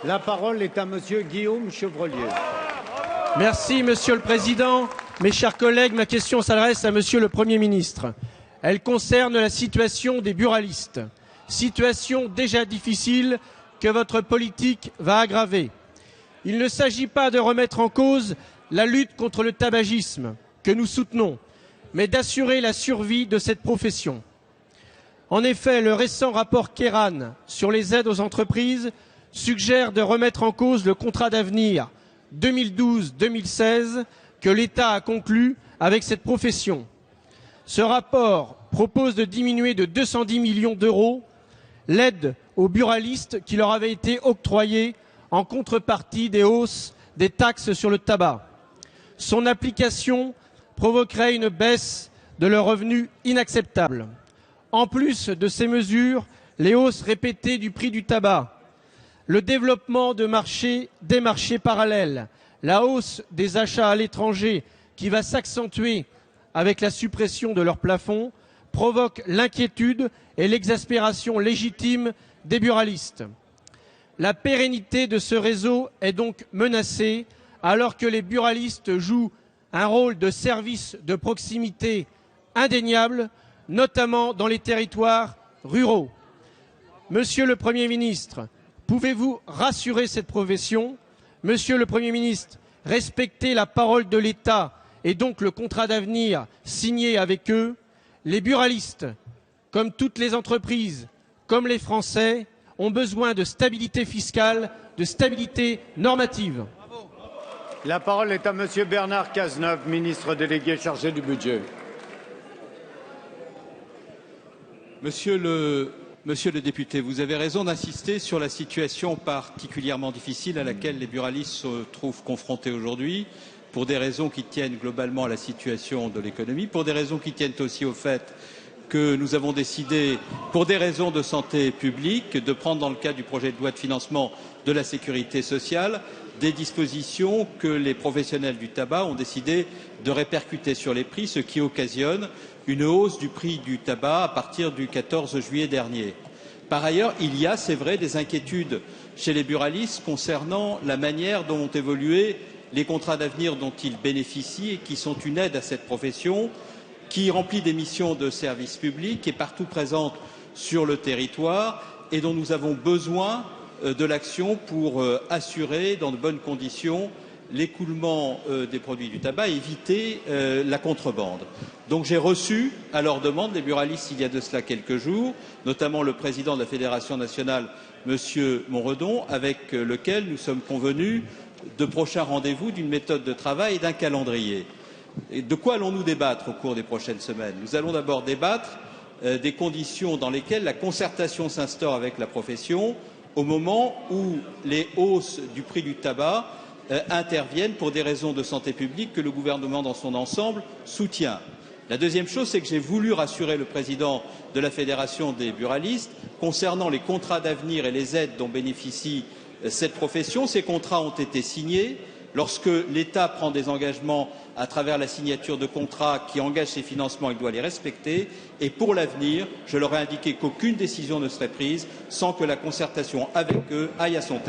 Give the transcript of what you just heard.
La parole est à Monsieur Guillaume Chevrollier. Merci, Monsieur le Président. Mes chers collègues, ma question s'adresse à Monsieur le Premier ministre. Elle concerne la situation des buralistes. Situation déjà difficile que votre politique va aggraver. Il ne s'agit pas de remettre en cause la lutte contre le tabagisme, que nous soutenons, mais d'assurer la survie de cette profession. En effet, le récent rapport Kéran sur les aides aux entreprises suggère de remettre en cause le contrat d'avenir 2012-2016 que l'État a conclu avec cette profession. Ce rapport propose de diminuer de 210 millions d'euros l'aide aux buralistes qui leur avait été octroyée en contrepartie des hausses des taxes sur le tabac. Son application provoquerait une baisse de leurs revenus inacceptable. En plus de ces mesures, les hausses répétées du prix du tabac, le développement des marchés parallèles, la hausse des achats à l'étranger qui va s'accentuer avec la suppression de leur plafond, provoquent l'inquiétude et l'exaspération légitime des buralistes. La pérennité de ce réseau est donc menacée alors que les buralistes jouent un rôle de service de proximité indéniable, notamment dans les territoires ruraux. Monsieur le Premier ministre, pouvez-vous rassurer cette profession? Monsieur le Premier ministre, respectez la parole de l'État et donc le contrat d'avenir signé avec eux. Les buralistes, comme toutes les entreprises, comme les Français, ont besoin de stabilité fiscale, de stabilité normative. La parole est à Monsieur Bernard Cazeneuve, ministre délégué chargé du budget. Monsieur le député, vous avez raison d'insister sur la situation particulièrement difficile à laquelle les buralistes se trouvent confrontés aujourd'hui, pour des raisons qui tiennent globalement à la situation de l'économie, pour des raisons qui tiennent aussi au fait que nous avons décidé, pour des raisons de santé publique, de prendre dans le cadre du projet de loi de financement de la sécurité sociale des dispositions que les professionnels du tabac ont décidé de répercuter sur les prix, ce qui occasionne une hausse du prix du tabac à partir du 14 juillet dernier. Par ailleurs, il y a, c'est vrai, des inquiétudes chez les buralistes concernant la manière dont ont évolué les contrats d'avenir dont ils bénéficient et qui sont une aide à cette profession qui remplit des missions de service public, qui est partout présente sur le territoire et dont nous avons besoin de l'action pour assurer dans de bonnes conditions l'écoulement des produits du tabac et éviter la contrebande. Donc j'ai reçu à leur demande les buralistes il y a de cela quelques jours, notamment le président de la Fédération nationale, Monsieur Monredon, avec lequel nous sommes convenus de prochains rendez-vous, d'une méthode de travail et d'un calendrier. Et de quoi allons-nous débattre au cours des prochaines semaines? Nous allons d'abord débattre des conditions dans lesquelles la concertation s'instaure avec la profession au moment où les hausses du prix du tabac interviennent pour des raisons de santé publique que le gouvernement dans son ensemble soutient. La deuxième chose, c'est que j'ai voulu rassurer le président de la Fédération des buralistes concernant les contrats d'avenir et les aides dont bénéficie cette profession. Ces contrats ont été signés. Lorsque l'État prend des engagements à travers la signature de contrats qui engagent ses financements, il doit les respecter. Et pour l'avenir, je leur ai indiqué qu'aucune décision ne serait prise sans que la concertation avec eux aille à son terme.